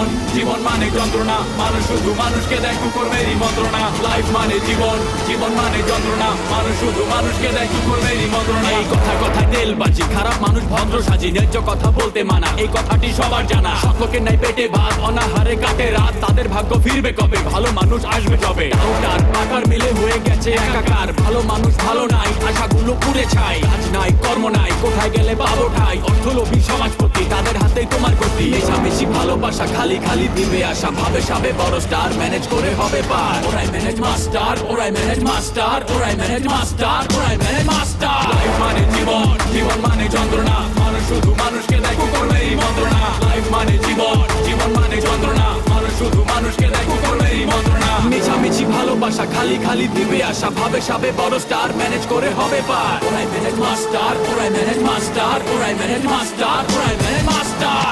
জীবন, জীবন মানে যন্ত্রণা, মানুষ শুধু মানুষকে দেয় কুকুরমেরই মন্ত্রণা। লাইফ মানে জীবন, জীবন মানে যন্ত্রণা, মানুষ শুধু মানুষকে দেয় কুকুরমেরই মন্ত্রণা। এই কথা কথায় তেলবাজি, খারাপ মানুষ ভদ্র সাজি, ন্যায্য কথা বলতে মানা, এই কথাটি সবার জানা। সকলকে নাই পেটে ভাত, অনাহারে কাটে রাত, তাদের ভাগ্য ফিরবে কবে, ভালো মানুষ আসবে তবে। ডাউটার পাকার মিলে হয়ে গেছে একাকার, ভালো মানুষ ভালো নাই, আশাগুলো পুড়ে ছাই। কাজ নাই কর্ম নাই, কোথায় গেলে পাবো ঠাই, অর্থলোভী সমাজপতি তাদের হাতেই তোমার গতি। মেশামেশি ভালোবাসা খালি খালি দিবে আশা, ভাবে সাবে বড় স্টার, ম্যানেজ করে হবে পার। ওরাই ম্যানেজ মাস্টার, ওরাই ম্যানেজ মাস্টার, ওরাই ম্যানেজ মাস্টার, ওরাই ম্যানেজ মাস্টার। লাইফ মানে জীবন, জীবন মানে যন্ত্রণা, মানুষ শুধু মানুষকে দেয় কুকুরমেরই মন্ত্রণা। লাইফ মানে জীবন, জীবন মানে যন্ত্রণা, মানুষ শুধু মানুষকে দেয় কুকুরমেরই মন্ত্রণা। মেশামেশি ভালোবাসা খালি খালি দিবে আশা, ভাবে সাবে বড় স্টার, ম্যানেজ করে হবে পার। ওরাই ম্যানেজ মাস্টার, ওরাই ম্যানেজ মাস্টার, ওরাই ম্যানেজ মাস্টার, ওরাই ম্যানেজ মাস্টার।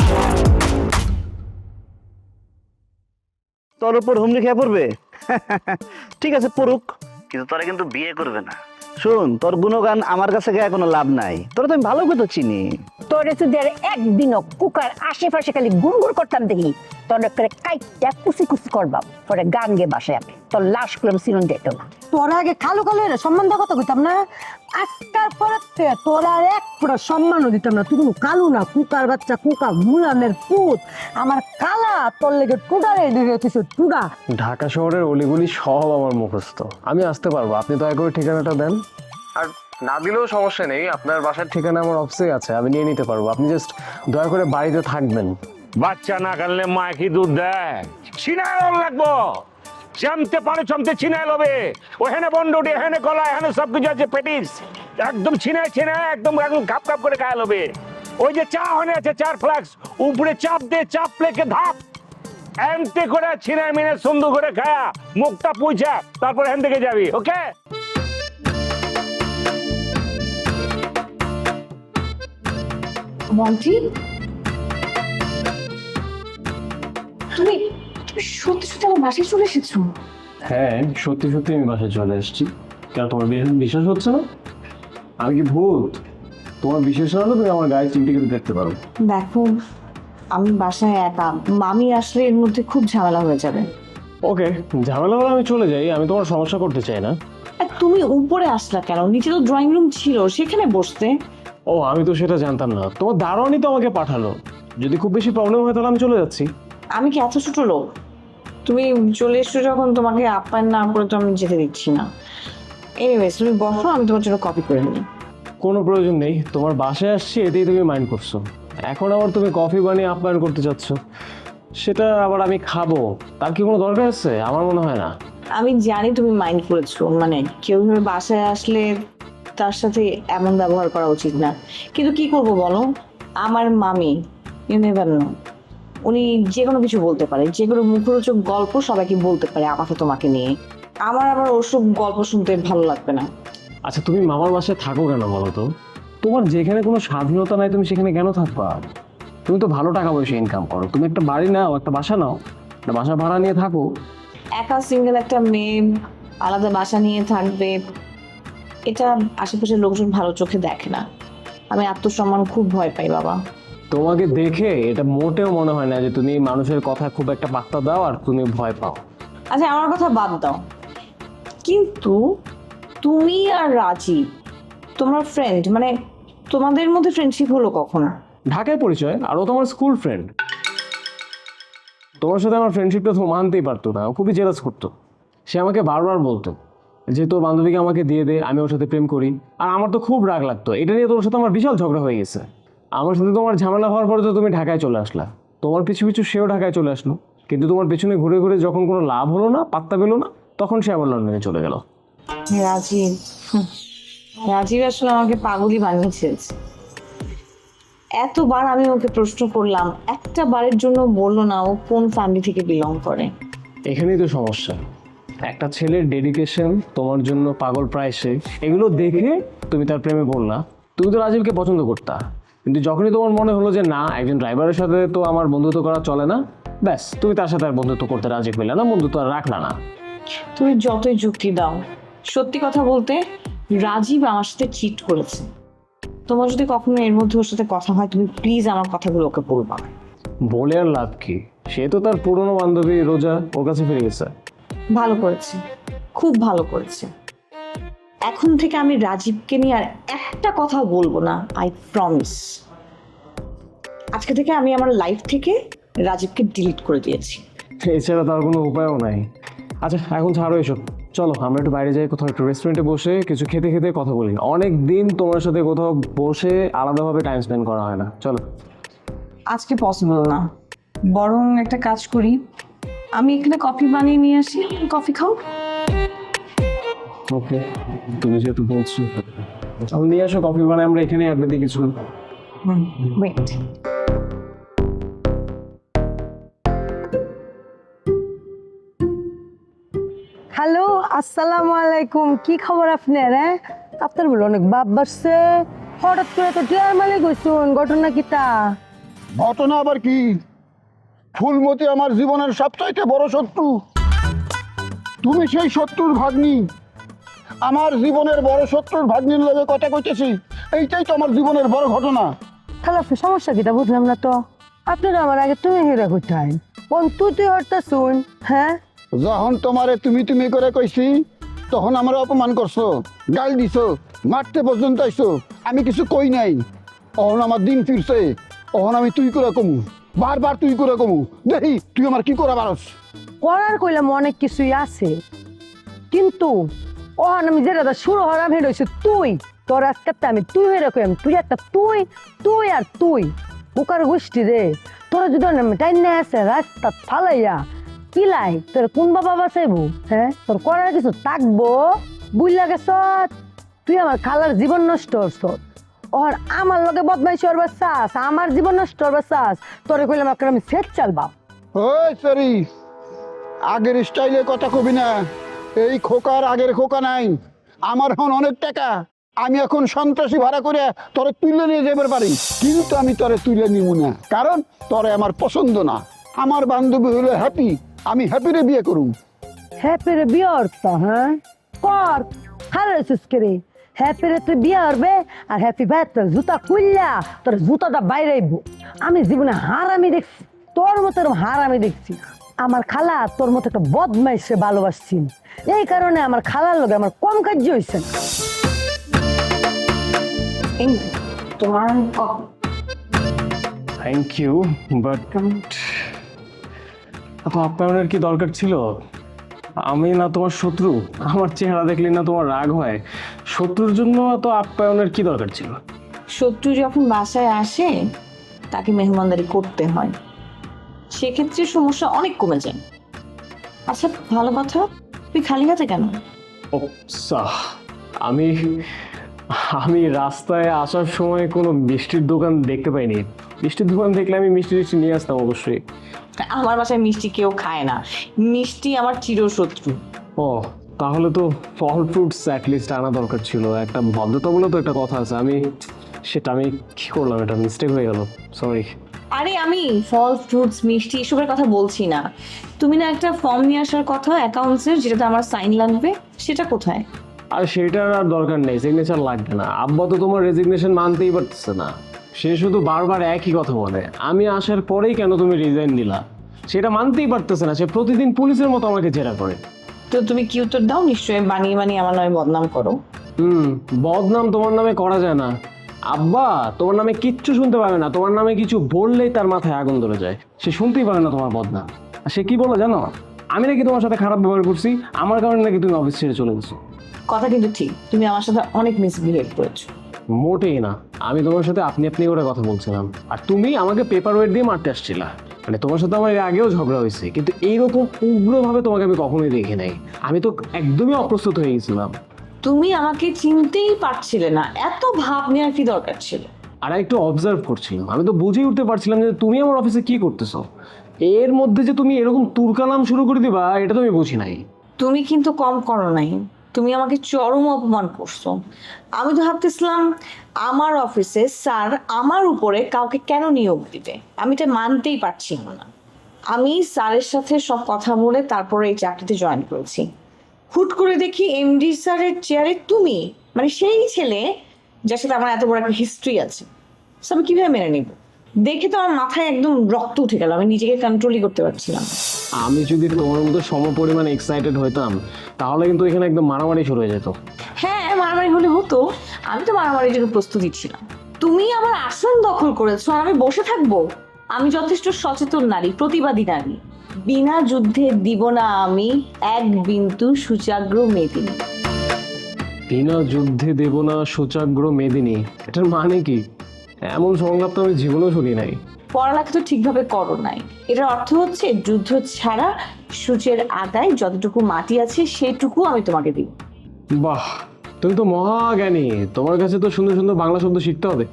তোর উপর হুমড়ি খেয়ে পড়বে? ঠিক আছে পড়ুক, কিন্তু তোরা কিন্তু বিয়ে করবে না। শোন, তোর গুণগান আমার কাছে গায়ে কোনো লাভ নাই, তোরা তো আমি ভালো করে চিনি। তোরে যদি আর একদিনও কুকার আশেপাশে খালি গুড়গুড় করতাম দেখি, তোর করে কাইটা কুচি কুচি করবাম, পরে গান গে বাসায় আমি তোর লাশ করলাম সিরন যেত না। তোরা আগে খালু খালু এর সম্মান কথা কইতাম না, আজকাল পরে তোরা এক পুরো সম্মানও দিতাম না। তুই কোনো কালু না, কুকার বাচ্চা, কুকা গুলামের পুত, আমার কালা তোর লেগে টুডারে দিয়েছিস টুডা। ঢাকা শহরের অলিগলি সব আমার মুখস্থ, আমি আসতে পারবো, আপনি দয়া করে ঠিকানাটা দেন। আর না দিলেও সমস্যা নেই, আপনার বাসার ঠিকানা আমার অফিসে আছে, আমি নিয়ে নিতে পারবো, আপনি জাস্ট দয়া করে বাড়িতে থাকবেন। বাচ্চা না কানলে মা কি দুধ দেয়? ছিনায় লাগবো, জানতে পারে চমতে ছিনায় লবে, ওখানে বন্ডুটি, এখানে কলা, এখানে সবকিছু আছে পেটিস, একদম ছিনায় ছিনায় একদম একদম কাপ কাপ করে খায় লবে। ওই যে চা হনে আছে 4 ফ্লাক্স, উপরে চাপ দে, চাপ প্লেকে ধাপ, এমতে করে ছিনায় মিনে সুন্দর করে খায়া মুখটা পুইছা তারপর এখান থেকে যাবি। ওকে? মন্ত্রী, তুমি সত্যি সত্যি আমার বাসায় চলে এসেছো? হ্যাঁ, সত্যি সত্যি আমি বাসায় চলে এসেছি। কেন তোমার বিশ্বাস হচ্ছে না? আমি কি ভূত? তোমার বিশ্বাস না হলে তুমি আমার গায়ে চিমটি কেটে দেখতে পারো। দেখো, আমি বাসায় একা, মামি আসলে এর মধ্যে খুব ঝামেলা হয়ে যাবে। ওকে, ঝামেলা হলে আমি চলে যাই, আমি তোমার সমস্যা করতে চাই না। আর তুমি উপরে আসলা কেন? নিচে তো ড্রয়িং রুম ছিল, সেখানে বসতে। ও, আমি তো সেটা জানতাম না, তোমার দারোয়ানই তো আমাকে পাঠালো। যদি খুব বেশি প্রবলেম হয় তাহলে আমি চলে যাচ্ছি। আমি কি এত ছোট লোক? তুমি চলে এসছো যখন, তোমাকে আপ্যায়ন না করে তো আমি যেতে দিচ্ছি না। এনিওয়েজ, তুমি বসো, আমি তোমার জন্য কপি করে নিই। কোনো প্রয়োজন নেই, তোমার বাসায় আসছি এতেই তুমি মাইন্ড করছো। এখন আবার তুমি কফি বানিয়ে আপ্যায়ন করতে চাচ্ছ, সেটা আবার আমি খাবো, তার কি কোনো দরকার আছে? আমার মনে হয় না। আমি জানি তুমি মাইন্ড করেছো, মানে কেউ ভাবে বাসায় আসলে তার সাথে এমন ব্যবহার করা উচিত না, কিন্তু কি করব বলো, আমার মামি, ইউ নেভার নো, উনি যে কোনো কিছু বলতে পারে, যে কোনো মুখরোচক গল্প সবাইকে বলতে পারে, আমাকে তোমাকে নিয়ে। আমার আবার ওসব গল্প শুনতে ভালো লাগবে না। আচ্ছা, তুমি মামার বাসায় থাকো কেন বলো তো? তোমার যেখানে কোনো স্বাধীনতা নাই তুমি সেখানে কেন থাকবা? তুমি তো ভালো টাকা পয়সা ইনকাম করো, তুমি একটা বাড়ি নাও, একটা বাসা নাও, একটা বাসা ভাড়া নিয়ে থাকো। একা সিঙ্গেল একটা মেয়ে আলাদা বাসা নিয়ে থাকবে, এটা আশেপাশের লোকজন ভালো চোখে দেখে না। আমি আত্মসম্মান খুব ভয় পাই বাবা। তোমাকে দেখে এটা মোটেও মনে হয় না যে তুমি মানুষের কথা খুব একটা পাত্তা দাও আর তুমি ভয় পাও। আচ্ছা, আমার কথা বাদ দাও, কিন্তু তুমি আর রাজীব, তোমার ফ্রেন্ড, মানে তোমাদের মধ্যে ফ্রেন্ডশিপ হলো কখন? ঢাকায় পরিচয়, আর ও তোমার স্কুল ফ্রেন্ড। তোমার সাথে আমার ফ্রেন্ডশিপটা তো মানতেই পারতো না, ও খুবই জেলাস করতো। সে আমাকে বারবার বলতো যে তোর বান্ধবীকে আমাকে দিয়ে দে, আমি ওর সাথে প্রেম করি। আর আমার তো খুব রাগ লাগতো, এটা নিয়ে তোর সাথে আমার বিশাল ঝগড়া হয়ে গেছে। আমার সাথে তোমার ঝামেলা হওয়ার পরে তো তুমি ঢাকায় চলে আসলা, তোমার পিছু পিছু সেও ঢাকায় চলে আসলো, কিন্তু তোমার পেছনে ঘুরে ঘুরে যখন কোনো লাভ হলো না, পাত্তা পেলো না, তখন সে আবার লন্ডনে চলে গেল। রাজীব, রাজীব আসলে আমাকে পাগলই বানিয়েছে। এতবার আমি ওকে প্রশ্ন করলাম, একটা বারের জন্য বললো না ও কোন ফ্যামিলি থেকে বিলং করে। এখানেই তো সমস্যা, একটা ছেলের ডেডিকেশন, তোমার জন্য পাগল প্রায় সে, এগুলো দেখে তুমি তার প্রেমে পড়লা। তুমি তো রাজীবকে পছন্দ করতা, কিন্তু যখনই তোমার মনে হলো যে না, একজন ড্রাইভারের সাথে তো আমার বন্ধুত্ব করা চলে না, ব্যাস তুমি তার সাথে আর বন্ধুত্ব করতে রাজি পেলে না, বন্ধুত্ব আর রাখলা না। তুমি যতই যুক্তি দাও, সত্যি কথা বলতে রাজীব আমার সাথে চিট করেছে। তোমার যদি কখনো এর মধ্যে ওর সাথে কথা হয়, তুমি প্লিজ আমার কথাগুলো ওকে বলবা। বলে আর লাভ কি? সে তো তার পুরনো বান্ধবী রোজা ওর কাছে ফিরে গেছে। ভালো করেছে, খুব ভালো করেছে। এখন থেকে আমি রাজীবকে নিয়ে আর একটা কথা বলবো না, আই প্রমিস। আজকে থেকে আমি আমার লাইফ থেকে রাজীবকে ডিলিট করে দিয়েছি। এছাড়া তার কোনো উপায়ও নাই। আচ্ছা এখন ছাড়ো এসব, চলো আমরা একটু বাইরে যাই, কোথাও একটু রেস্টুরেন্টে বসে কিছু খেতে খেতে কথা বলি। অনেক দিন তোমার সাথে কোথাও বসে আলাদাভাবে টাইম স্পেন্ড করা হয় না, চলো। আজকে পসিবল না, বরং একটা কাজ করি, আমি এখানে কফি বানিয়ে নিয়ে আসি, কফি খাও। ওকে, তুমি যেহেতু বলছো তাহলে নিয়ে আসো কফি বানাই, আমরা এখানে আড্ডা দিই কিছু। ওয়েট, হ্যালো, আসসালামু আলাইকুম। কি খবর আপনার? হ্যাঁ, আপনার বলে অনেক বাপ বাড়ছে, হঠাৎ করে তো টিয়ার মালিক হইছুন, ঘটনা কিতা? ঘটনা আবার কি? ফুলমতি আমার জীবনের সবচাইতে বড় শত্রু। তুমি সেই শত্রুর ভাগ্নি। আমার জীবনের বড় শত্রুর ভাগ্নির লগে কথা কইতেছি, এইটাই তো আমার জীবনের বড় ঘটনা। তাহলে আপনার সমস্যা কিতা বুঝলাম না তো। আপনারা আমার আগে তুমি হেরা কোথায়, কোন তুই হরতা শুন? হ্যাঁ, যখন তোমারে তুমি তুমি করে কইছি তখন আমার অপমান করছো, গাল দিছো, মারতে পর্যন্ত আইছো, আমি কিছু কই নাই। অহন আমার দিন ফিরছে, অহন আমি তুই করে কমু, বারবার তুই করে কমু। দেখি তুই আমার কি করা পারস। করার কইলাম অনেক কিছুই আছে, কিন্তু ওহান আমি যেটা শুরু হরাম হেড হয়েছে তুই। তোর আজকে আমি তুই হয়ে রাখলাম, তুই একটা তুই, তুই আর তুই বুকার গোষ্ঠী রে। তোরা যদি টাইম নিয়ে আসে রাস্তা ফালাইয়া কিলাই তোর কোন বাবা বাঁচাইবো? হ্যাঁ, তোর করার কিছু থাকবো? বুঝলা গেছ? তুই আমার খালার জীবন নষ্ট করছ, ওর আমার লগে বদমাইশি করবার চাস, আমার জীবন নষ্ট করবার চাস। তোরে কইলাম একটা আমি সেট চালবা। ওই সরি, আগের স্টাইলে কথা কবি না। এই খোকার আগের খোকা নাই। আমার এখন অনেক টাকা, আমি এখন সন্ত্রাসী ভাড়া করে তোরে তুলে নিয়ে যাবার পারি, কিন্তু আমি তোরে তুলে নিব না, কারণ তোরে আমার পছন্দ না। আমার বান্ধবী হলো হ্যাপি, আমি হ্যাপিরে বিয়ে করুম। হ্যাপি রে বিয়ে করতো? হ্যাঁ কর, হারাইছিস কে রে? হ্যাপি রে তুই বিয়ে করবে, আর হ্যাপি ভাই তোর জুতা খুললা তোর জুতাটা বাইরে আইবো। আমি জীবনে হারামি দেখছি, তোর মতো এরকম হারামি দেখছি। আমার খালা তোর মতো একটা বদমাইশে ভালোবাসছি, এই কারণে আমার খালার লগে আমার কম কার্য হয়েছে না। তোমার থ্যাংক ইউ, বাট এত আপ্যায়নের কি দরকার ছিল? আমি না তোমার শত্রু, আমার চেহারা দেখলে না তোমার রাগ হয়? শত্রুর জন্য এত আপ্যায়নের কি দরকার ছিল? শত্রু যখন বাসায় আসে তাকে মেহমানদারি করতে হয়, সেক্ষেত্রে সমস্যা অনেক কমে যায়। আচ্ছা ভালো কথা, তুই খালি হাতে কেন? ও সাহ, আমি আমি রাস্তায় আসার সময় কোনো মিষ্টির দোকান দেখতে পাইনি। মিষ্টির দোকান দেখলে আমি মিষ্টি টিষ্টি নিয়ে আসতাম অবশ্যই। আমার বাসায় মিষ্টি কেউ খায় না, মিষ্টি আমার চিরশত্রু। ও তাহলে তো ফল ফ্রুটস অ্যাটলিস্ট আনা দরকার ছিল। একটা ভদ্রতা বলে তো একটা কথা আছে, আমি কি করলাম, এটা মিস্টেক হয়ে গেল, সরি। আরে আমি ফল ফ্রুটস মিষ্টি এসবের কথা বলছি না। তুমি না একটা ফর্ম নিয়ে আসার কথা অ্যাকাউন্টসের, যেটাতে আমার সাইন লাগবে, সেটা কোথায়? আর সেটার আর দরকার নেই, সিগনেচার লাগবে না। আব্বা তো তোমার রেজিগনেশন মানতেই পারতেছে না, সে শুধু বারবার একই কথা বলে, আমি আসার পরেই কেন তুমি রিজাইন দিলা, সেটা মানতেই পারতেছে না। সে প্রতিদিন পুলিশের মতো আমাকে জেরা করে। তো তুমি কি উত্তর দাও? নিশ্চয়ই বানিয়ে বানিয়ে আমার নামে বদনাম করো। বদনাম তোমার নামে করা যায় না। আব্বা তোমার নামে কিচ্ছু শুনতে পাবে না, তোমার নামে কিছু বললেই তার মাথায় আগুন ধরে যায়, সে শুনতেই পারে না তোমার বদনাম। আর সে কি বলে জানো, আমি নাকি তোমার সাথে খারাপ ব্যবহার করছি, আমার কারণে নাকি তুমি অফিস ছেড়ে চলে গেছো। কথা কিন্তু ঠিক, তুমি আমার সাথে অনেক মিসবিহেভ করেছো। মোটেই না, আমি তোমার সাথে আপনি আপনি করে কথা বলছিলাম, আর তুমি আমাকে পেপার ওয়েট দিয়ে মারতে আসছিলা। মানে তোমার সাথে আমার এর আগেও ঝগড়া হয়েছে, কিন্তু এইরকম উগ্রভাবে তোমাকে আমি কখনোই দেখি নাই। আমি তো একদমই অপ্রস্তুত হয়ে গেছিলাম। তুমি আমাকে চিনতেই পারছিলে না, এত ভাব নেওয়ার কি দরকার ছিল? আর একটু অবজার্ভ করছিলাম, আমি তো বুঝেই উঠতে পারছিলাম যে তুমি আমার অফিসে কি করতেছো। এর মধ্যে যে তুমি এরকম তুরকালাম শুরু করে দিবা, এটা তো আমি বুঝি নাই। তুমি কিন্তু কম করো নাই, তুমি আমাকে চরম অপমান করছো। আমি তো ভাবতেছিলাম আমার অফিসে স্যার আমার উপরে কাউকে কেন নিয়োগ দিবে, আমি এটা মানতেই পারছিলাম না। আমি স্যারের সাথে সব কথা বলে তারপরে এই চাকরিতে জয়েন করেছি। হুট করে দেখি এমডি স্যারের চেয়ারে তুমি, মানে সেই ছেলে যার সাথে আমার এত বড় একটা হিস্ট্রি আছে। আমি কিভাবে মেনে নিব? দেখে তো আমার মাথায় একদম রক্ত উঠে গেল, আমি নিজেকে কন্ট্রোলই করতে পারছিলাম না। আমি যদি তোমার মতো সমপরিমাণ এক্সাইটেড হইতাম তাহলে কিন্তু এখানে একদম মারামারি শুরু হয়ে যেত। হ্যাঁ, মারামারি হলে হতো, আমি তো মারামারির জন্য প্রস্তুতি ছিলাম। তুমি আমার আসন দখল করেছো আর আমি বসে থাকবো? আমি যথেষ্ট সচেতন নারী, প্রতিবাদী নারী। বিনা যুদ্ধে দিব না আমি এক বিন্দু সূচাগ্র মেদিনী। বিনা যুদ্ধে দেব না সূচাগ্র মেদিনী, এটার মানে কি? এমন সংলাপ তো আমি জীবনেও শুনি নাই। পড়ালেখা তো ঠিকভাবে করো নাই। এটার অর্থ হচ্ছে যুদ্ধ ছাড়া সূচের আদায় যতটুকু মাটি আছে সেটুকু আমি তোমাকে দিব। বাহ, তুমি তো মহাজ্ঞানী, তোমার কাছে তো সুন্দর সুন্দর বাংলা শব্দ শিখতে হবে।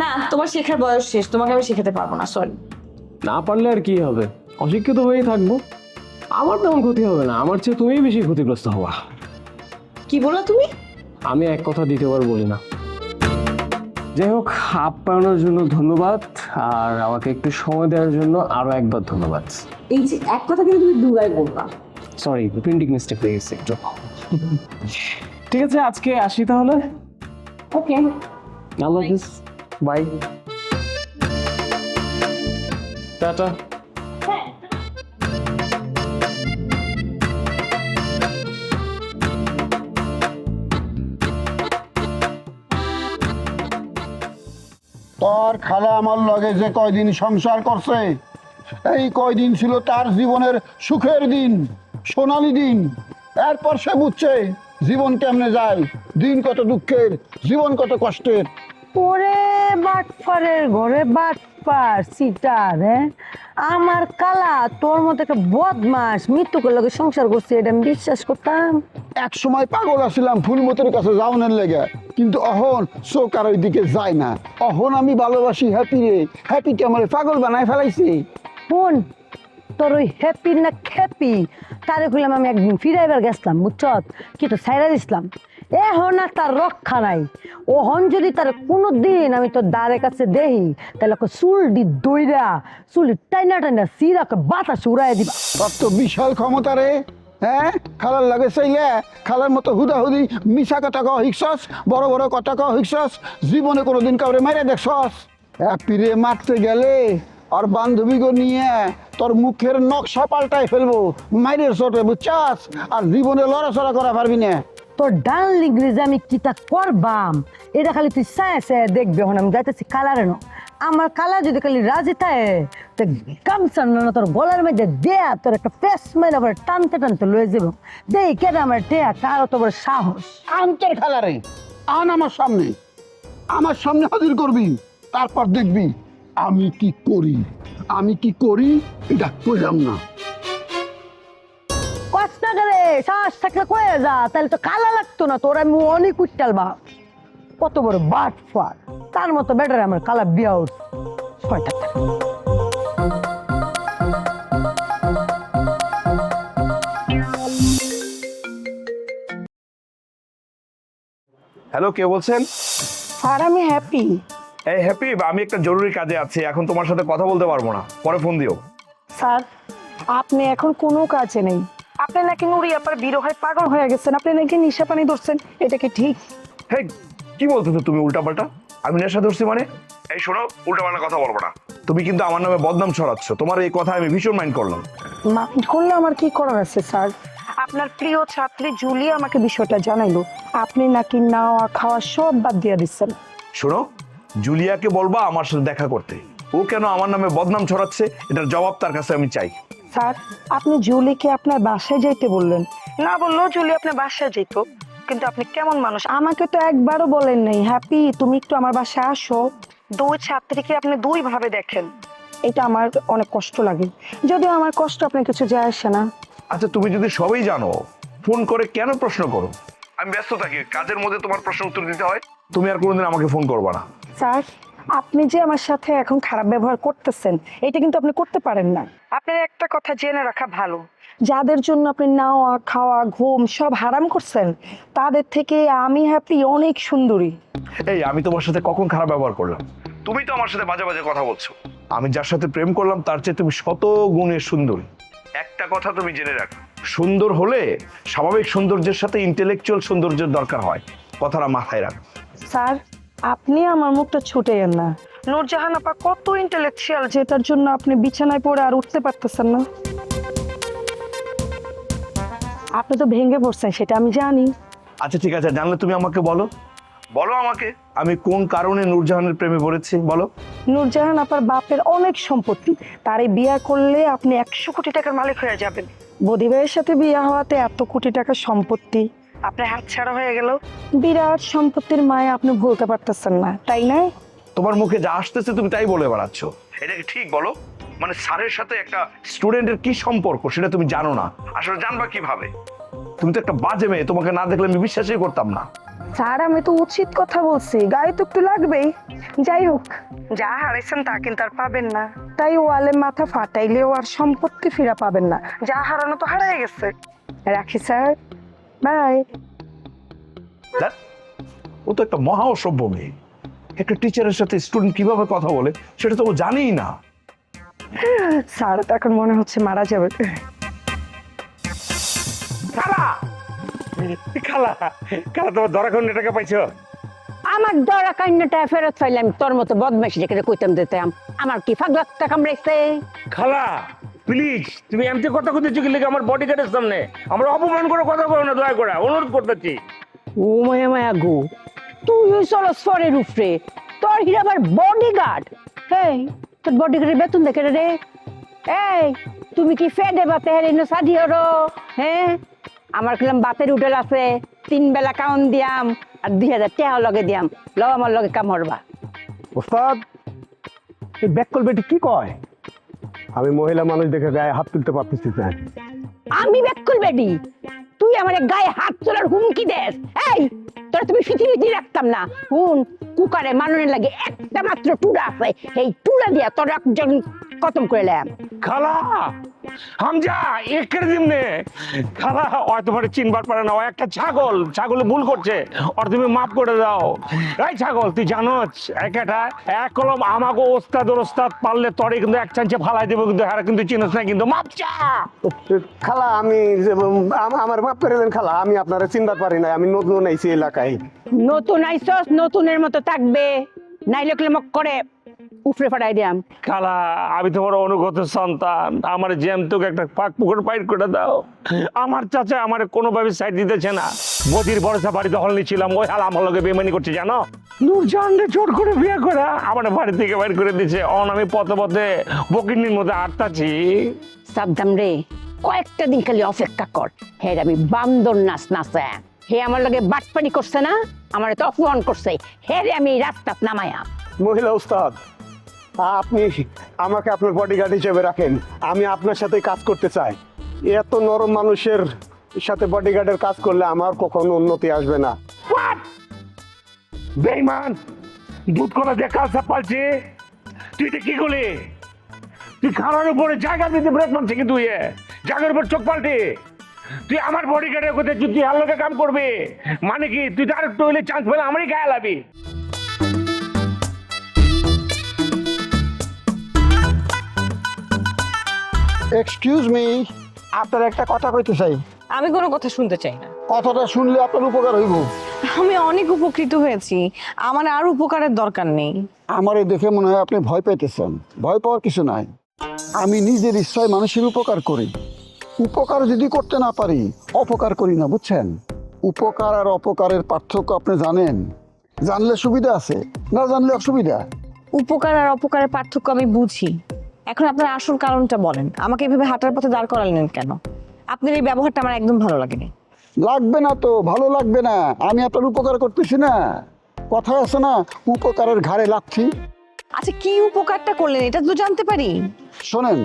না, তোমার শেখার বয়স শেষ, তোমাকে আমি শেখাতে পারবো না, সরি। না পারলে আর কি হবে, অশিক্ষিত হয়েই থাকবো। আমার তেমন ক্ষতি হবে না, আমার চেয়ে তুমিই বেশি ক্ষতিগ্রস্ত হওয়া। কি বললা তুমি? আমি এক কথা দ্বিতীয়বার বলি না। যাই হোক, আপ্যায়নের জন্য ধন্যবাদ, আর আমাকে একটু সময় দেওয়ার জন্য আরো একবার ধন্যবাদ। এই যে এক কথা কিন্তু তুমি দুবার বলবা। সরি, প্রিন্টিং মিস্টেক হয়ে গেছে একটু। ঠিক আছে, আজকে আসি তাহলে। ওকে, আল্লাহ হাফিজ, বাই, টাটা। তোর খালা আমার লগে যে কয়দিন সংসার করছে, এই কয়দিন ছিল তার জীবনের সুখের দিন, সোনালী দিন। এরপর সে বুঝছে জীবন কেমনে যায়, দিন কত দুঃখের, জীবন কত কষ্টের। ওরে বাটপারের ঘরে বাটপার সিটার, হ্যাঁ? আমার কালা তোর মতো একটা বদমাস মৃত্যুকের লগে সংসার করছে, এটা আমি বিশ্বাস করতাম? এক সময় পাগল আসছিলাম ফুলমতির কাছে যাওনের লেগে, কিন্তু অহন চোখ আর ওই দিকে যায় না। অহন আমি ভালোবাসি হ্যাপি রে, হ্যাপিকে আমার পাগল বানায় ফেলাইছে। শোন, তোর ওই হ্যাপি না খ্যাপি তারে খুললাম আমি একদিন ফিরাইবার গেছিলাম, বুঝছত? কিন্তু সাইরা দিছিলাম, এখন আর তার রক্ষা নাই। ওহন যদি তার কোনো দিন আমি তোর দ্বারের কাছে দেহি, তাহলে ওকে চুলডি দইরা চুলি টাইনা টাইনা সিরাকে বাতাস উড়াই দিবা। তোর তো বিশাল ক্ষমতা রে, হ্যাঁ? খালার লাগে চাইলে খালার মতো হুদাহুদি মিশা কথা কও হিকছস, বড় বড় কথা কও হিকছস, জীবনে কোনোদিন কাউরে মাইরে দেখছস? হ্যাপিরে মারতে গেলে আর বান্ধবীগো নিয়ে তোর মুখের নকশা পাল্টাই ফেলবো মাইরের চোটে, বুঝছস? আর জীবনে লড়াচড়া করা পারবি না। তোর ডান লিগলে যে আমি কিতা করবাম এটা খালি তুই চায় চায় দেখবি। এখন আমি যাইতেছি কালারে ন, আমার কালা যদি খালি রাজি থাকে তো গামছা না তোর গলার মধ্যে দেয়া তোর একটা পেস মেরে আবার টানতে টানতে লয়ে যাব। দেই কেন আমার টেয়া কারো তো বড় সাহস। আন্তর খালারে আন আমার সামনে হাজির করবি, তারপর দেখবি আমি কি করি। আমি কি করি এটা কইলাম না। কষ্ট করে শ্বাস থাকলে কয়ে যা, তাহলে তো কালা লাগতো না তোর। আমি অনেক উঠতাল বা কত বড় বাট ফার, তার মতো বেটার আমার কালা বিয়া উঠ ছয়টা। হ্যালো, কে বলছেন? আর আমি হ্যাপি। এই হ্যাপি, আমি একটা জরুরি কাজে আছি, এখন তোমার সাথে কথা বলতে পারবো না, পরে ফোন দিও। স্যার, আপনি এখন কোনো কাজে নেই। আপনি নাকি নুরি আপার বিরহে পাগল হয়ে গেছেন, আপনি নাকি নিশা পানি ধরছেন, এটা কি ঠিক? হ্যাঁ, কি বলতেছো তুমি উল্টাপাল্টা? আমি নেশা ধরছি মানে? এই শোনো, উল্টাপাল্টা কথা বলবো না। তুমি কিন্তু আমার নামে বদনাম ছড়াচ্ছ, তোমার এই কথা আমি ভীষণ মাইন্ড করলাম। মাইন্ড করলে আমার কি করার আছে স্যার? আপনার প্রিয় ছাত্রী জুলি আমাকে বিষয়টা জানাইলো, আপনি নাকি নাওয়া খাওয়া সব বাদ দিয়ে দিচ্ছেন। শোনো, জুলিয়াকে বলবা আমার সাথে দেখা করতে। ও কেন আমার নামে বদনাম ছড়াচ্ছে এটার জবাব তার কাছে আমি চাই। স্যার, আপনি জুলিকে আপনার বাসায় যাইতে বললেন, না বললেও জুলি আপনার বাসায় যেত, কিন্তু আপনি কেমন মানুষ? আমাকে তো একবারও বলেন নাই হ্যাপি তুমি একটু আমার বাসায় আসো। দুই ছাত্রীকে আপনি দুই ভাবে দেখেন, এটা আমার অনেক কষ্ট লাগে। যদিও আমার কষ্ট আপনার কিছু যায় আসে না। আচ্ছা, তুমি যদি সবই জানো ফোন করে কেন প্রশ্ন করো? আমি ব্যস্ত থাকি, কাজের মধ্যে তোমার প্রশ্ন উত্তর দিতে হয়। তুমি আর কোনোদিন আমাকে ফোন করবা না। স্যার, আপনি যে আমার সাথে এখন খারাপ ব্যবহার করতেছেন এটা কিন্তু আপনি করতে পারেন না। আপনার একটা কথা জেনে রাখা ভালো, যাদের জন্য আপনি নাওয়া খাওয়া ঘুম সব হারাম করছেন তাদের থেকে আমি হ্যাপি অনেক সুন্দরী। এই, আমি তোমার সাথে কখন খারাপ ব্যবহার করলাম? তুমি তো আমার সাথে বাজে বাজে কথা বলছো। আমি যার সাথে প্রেম করলাম তার চেয়ে তুমি শত গুণে সুন্দরী। একটা কথা তুমি জেনে রাখো, সুন্দর হলে স্বাভাবিক সৌন্দর্যের সাথে ইন্টেলেকচুয়াল সৌন্দর্যের দরকার হয়, কথাটা মাথায় রাখো। স্যার, আপনি আমার মুখটা ছুটেয়েন না। নূরজাহান আপা কত ইন্টেলেকচুয়াল যেটার জন্য আপনি বিছানায় পড়ে আর উঠতে পারতেছেন না। আপনি তো ভেঙে পড়ছেন, সেটা আমি জানি। আচ্ছা ঠিক আছে, জানলে তুমি আমাকে বলো, বলো আমাকে আমি কোন কারণে নূরজাহানের প্রেমে পড়েছি বলো। নূরজাহান আপার বাপের অনেক সম্পত্তি, তারে বিয়া করলে আপনি 100 কোটি টাকার মালিক হয়ে যাবেন। বদি ভাইয়ের সাথে বিয়া হওয়াতে এত কোটি টাকার সম্পত্তি আপনার হাতছাড়া হয়ে গেল। বিরাট সম্পত্তির মায়ে আপনি ভুলতে পারতেছেন না, তাই না? তোমার মুখে যা আসতেছে তুমি তাই বলে বেড়াচ্ছ। এটা কি ঠিক বলো? মানে স্যারের সাথে একটা স্টুডেন্টের কি সম্পর্ক সেটা তুমি জানো না, আসলে জানবা কিভাবে? তুমি তো একটা বাজে মেয়ে, তোমাকে না দেখলে আমি বিশ্বাসই করতাম না। স্যার আমি তো উচিত কথা বলছি, গায়ে তো একটু লাগবেই। যাই হোক, যা হারাইছেন তা কিন্তু আর পাবেন না, তাই ওয়ালে মাথা ফাটাইলেও আর সম্পত্তি ফিরা পাবেন না। যা হারানো তো হারাই গেছে। রাখি স্যার, বাই। দেখ, ও তো একটা মহা অসভ্য মেয়ে। একটা টিচারের সাথে স্টুডেন্ট কিভাবে কথা বলে সেটা তো ও জানেই না। স্যার তো এখন মনে হচ্ছে মারা যাবে। খালা খালা খালা, তোমার ধরা কোন টাকা পাইছো? আমার দরা কান্নাটা ফেরত পাইলাম, তোর মতো বদমাইশ রেখে কইতাম দিতাম। আমার কি ফাগলাকটা কামড়াইছে? খালা প্লিজ, তুমি এমনি কথা কইতেছো কি লিখে আমার বডিগার্ডের সামনে? আমরা অপমান করে কথা বলো না, দয়া করে অনুরোধ করতেছি। ও মায়া মায়া গো, তুই চলস ফরের উপরে, তোর হিরে আবার বডিগার্ড। এই তোর বডিগার্ডের বেতন দেখে রে? এই তুমি কি ফেডে বাতে হেরিনো সাদি হরো? হ্যাঁ, আমার খেলাম বাতের হোটেল আছে, 3 বেলা কাউন দিয়াম আর 2000 টাকা লগে দিয়াম। লও আমার লগে কাম হরবা। ওস্তাদ, এই ব্যাককল বেটি কি কয়? আমি মহিলা মানুষ দেখে গায়ে হাত তুলতে পারতেছি না। আমি ব্যাকুল বেডি, তুই আমার গায়ে হাত তোলার হুমকি দেস? এই তোরা তুমি পৃথিবীতে রাখতাম না। হুন, কুকারে মানুষের লাগে একটা মাত্র টুডা আছে, এই টুডা দিয়া তোর একজন খতম করে এলাম। খালা হামজা একের দিনে খালা ওই তোমার চিনবার পারে না, ও একটা ছাগল, ছাগলে ভুল করছে, আর তুমি মাফ করে দাও। এই ছাগল, তুই জানোস একটা এক কলম আমাকে ওস্তাদ ওস্তাদ পারলে তোরে কিন্তু এক চান্সে ফালাই দেবো, কিন্তু হারা কিন্তু চিনোস না, কিন্তু মাপ চা। খালা আমি আমার মাপ করে দেন খালা, আমি আপনারা চিনতে পারি না, আমি নতুন আইছি এলাকায়। নতুন আইসস, নতুনের মতো থাকবে, নাইলে ক্লেমক করে উপরে ফাটাই দিয়াম। খালা আমি তোমার অনুগত সন্তান, আমার জ্যাম তোকে একটা পাক পুকুর পাইট করে দাও। আমার চাচা আমার কোনোভাবে সাইড দিতেছে না, বদির ভরসা বাড়ি দখল নিচ্ছিলাম, ওই হাল আমার লগে বেমানি করছে জানো। নূরজাহানকে জোর করে বিয়ে করা আমার বাড়ি থেকে বাইর করে দিছে। অন আমি পথে পথে বকিনির মধ্যে আটতাছি। সাবধান রে, কয়েকটা দিন খালি অপেক্ষা কর। হে আমি বান্দর নাচ নাচে, হে আমার লগে বাটপানি করছে না, আমার তো অপমান করছে, হে রে আমি রাস্তা নামায়া। মহিলা উস্তাদ, আপনি আমাকে আপনার বডিগার্ড হিসেবে রাখেন, আমি আপনার সাথে কাজ করতে চাই। এত নরম মানুষের সাথে বডিগার্ডের কাজ করলে আমার কখনো উন্নতি আসবে না। বেঈমান, দুধ কলা দিয়ে কালসা পালছে, তুই এটা কি করলি? তুই খানার উপরে জায়গা দিতে ব্রেক মারছে, কিন্তু জায়গার উপর চোখ পাল্টে তুই আমার বডিগার্ডের কোথায় তুই হার লোকে কাম করবে? মানে কি তুই তার একটু হইলে চান্স পেলে আমারই গায়ে লাবি? এক্সকিউজ মি, আপনার একটা কথা কইতে চাই। আমি কোনো কথা শুনতে চাই না। কথাটা শুনলে আপনার উপকার হইব। আমি অনেক উপকৃত হয়েছি, আমার আর উপকারের দরকার নেই। আমারে দেখে মনে হয় আপনি ভয় পাইতেছেন। ভয় পাওয়ার কিছু নাই, আমি নিজের ইচ্ছায় মানুষের উপকার করি। উপকার যদি করতে না পারি, অপকার করি না, বুঝছেন? উপকার আর অপকারের পার্থক্য আপনি জানেন? জানলে সুবিধা আছে, না জানলে অসুবিধা। উপকার আর অপকারের পার্থক্য আমি বুঝি। এখন আপনার আসল কারণটা বলেন, আমাকে এভাবে হাঁটার পথে দাঁড় করালেন কেন? আপনার এই ব্যবহারটা আমার একদম ভালো লাগেনি। লাগবে না তো, ভালো লাগবে না, আমি আপনার উপকার করতেছি না। কথা আছে না, উপকারের ঘাড়ে লাথি। আচ্ছা কি উপকারটা করলেন এটা তো জানতে পারি? শোনেন,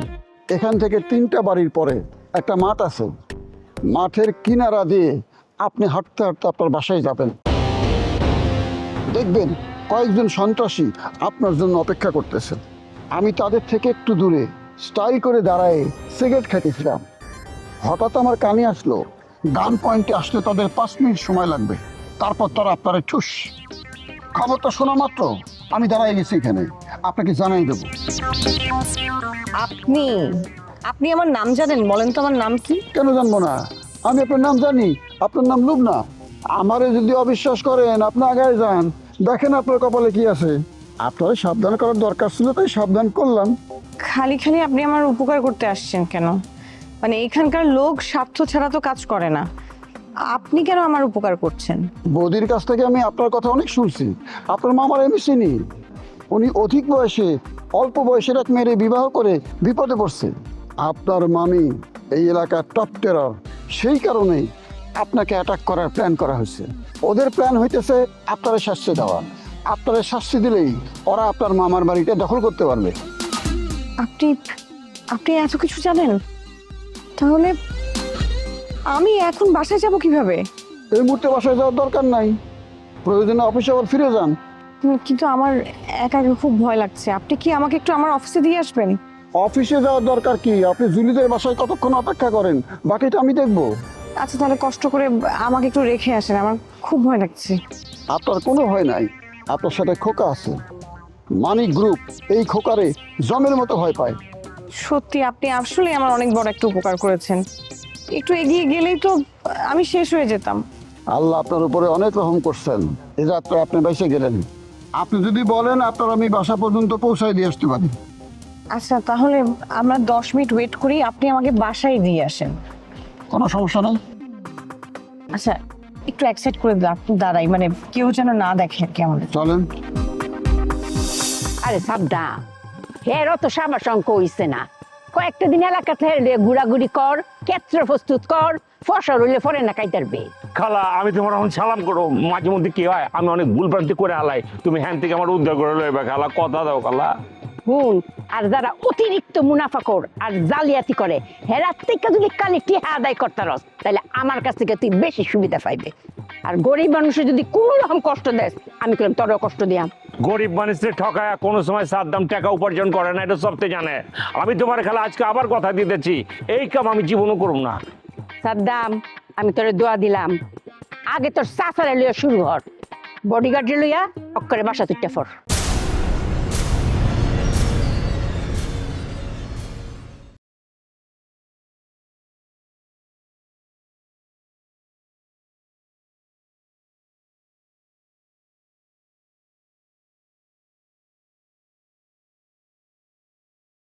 এখান থেকে 3টা বাড়ির পরে একটা মাঠ আছে, মাঠের কিনারা দিয়ে আপনি হাঁটতে হাঁটতে আপনার বাসায় যাবেন। দেখবেন কয়েকজন সন্ত্রাসী আপনার জন্য অপেক্ষা করতেছে। আমি তাদের থেকে একটু দূরে স্টাইল করে দাঁড়ায় সিগারেট খাইতেছিলাম। হঠাৎ আমার কানে আসলো, গান পয়েন্টে আসলে তাদের 5 মিনিট সময় লাগবে, তারপর তারা আপনারা ঠুস। খবরটা শোনা মাত্র আমি দাঁড়ায় গেছি এখানে, আপনাকে জানাই দেবো। আপনি আপনি আমার নাম জানেন? বলেন তো আমার নাম কি? কেন জানবো না? আমি আপনার নাম জানি, আপনার নাম লুবনা। আমারে যদি অবিশ্বাস করেন, আপনি আগায় যান, দেখেন আপনার কপালে কি আছে। আপনার সাবধান করার দরকার ছিল তাই সাবধান করলাম। খালি খালি আপনি আমার উপকার করতে আসছেন কেন? মানে এখানকার লোক স্বার্থ ছাড়া তো কাজ করে না, আপনি কেন আমার উপকার করছেন? বৌদির কাছ থেকে আমি আপনার কথা অনেক শুনছি। আপনার মামার আমি চিনি, উনি অধিক বয়সে অল্প বয়সের এক মেয়েরে বিবাহ করে বিপদে পড়ছে। আপনার মামি এই এলাকার টপ টেরর, সেই কারণেই আপনাকে অ্যাটাক করার প্ল্যান করা হয়েছে। ওদের প্ল্যান হইতেছে আপনারা শাস্তি দেওয়া। আপনারা শাস্তি দিলেই ওরা আপনার মামার বাড়িটা দখল করতে পারবে। আপনি আপনি এত কিছু জানেন? তাহলে আমি এখন বাসায় যাব কিভাবে? এই মুহূর্তে বাসায় যাওয়ার দরকার নাই, প্রয়োজনে অফিসে আবার ফিরে যান। কিন্তু আমার একা একা খুব ভয় লাগছে, আপনি কি আমাকে একটু আমার অফিসে দিয়ে আসবেন? অফিসে যাওয়ার দরকার কি? আপনি জুলিদের বাসায় কতক্ষণ অপেক্ষা করেন, বাকিটা আমি দেখবো। আচ্ছা তাহলে কষ্ট করে আমাকে একটু রেখে আসেন, আমার খুব ভয় লাগছে। আপনার কোনো ভয় নাই, আপনার সাথে খোকা আছে। মানিক গ্রুপ এই খোকারে জমের মতো ভয় পায়। সত্যি আপনি আসলে আমার অনেক বড় একটা উপকার করেছেন, একটু এগিয়ে গেলেই তো আমি শেষ হয়ে যেতাম। আল্লাহ আপনার উপরে অনেক রহম করছেন, এই যাত্রা আপনি বেঁচে গেলেন। আপনি যদি বলেন আপনার আমি বাসা পর্যন্ত পৌঁছায় দিয়ে আসতে পারি। আচ্ছা তাহলে আমরা 10 মিনিট ওয়েট করি, আপনি আমাকে বাসায় দিয়ে আসেন। কোনো সমস্যা নেই। আচ্ছা একটু এক সাইড করে দাঁড়াই, মানে কেউ যেন না দেখে কেমন। চলেন। আরে সাবধান, হেরও তো সাবার শঙ্ক হইছে না। কয়েকটা দিন এলাকাতে হেরলে ঘুরাঘুরি কর, ক্ষেত্র প্রস্তুত কর, ফসল হইলে ফরে না কাইতারবে। খালা আমি তোমার এখন সালাম করো, মাঝে মধ্যে কি হয় আমি অনেক ভুল ভ্রান্তি করে হালাই, তুমি হ্যান থেকে আমার উদ্ধার করে লইবে খালা, কথা দাও খালা। হুন, আর যারা অতিরিক্ত মুনাফাখোর আর জালিয়াতি করে হেরার থেকে যদি কালি টিহা আদায় করতারস, তাহলে আমার কাছ থেকে তুই বেশি সুবিধা পাইবে। আর গরিব মানুষের যদি কোনো রকম কষ্ট দেস, আমি করলাম তোরও কষ্ট দিয়াম। গরিব মানুষের ঠকায় কোনো সময় সাদ্দাম টাকা উপার্জন করে না, এটা সবতে জানে। আমি তোমার খালা আজকে আবার কথা দিতেছি, এই কাম আমি জীবনও করব না। সাদ্দাম, আমি তোরে দোয়া দিলাম, আগে তোর চাচারে লইয়া শুরু হর, বডিগার্ডে লইয়া অক্করে বাসা তুইটা ফর।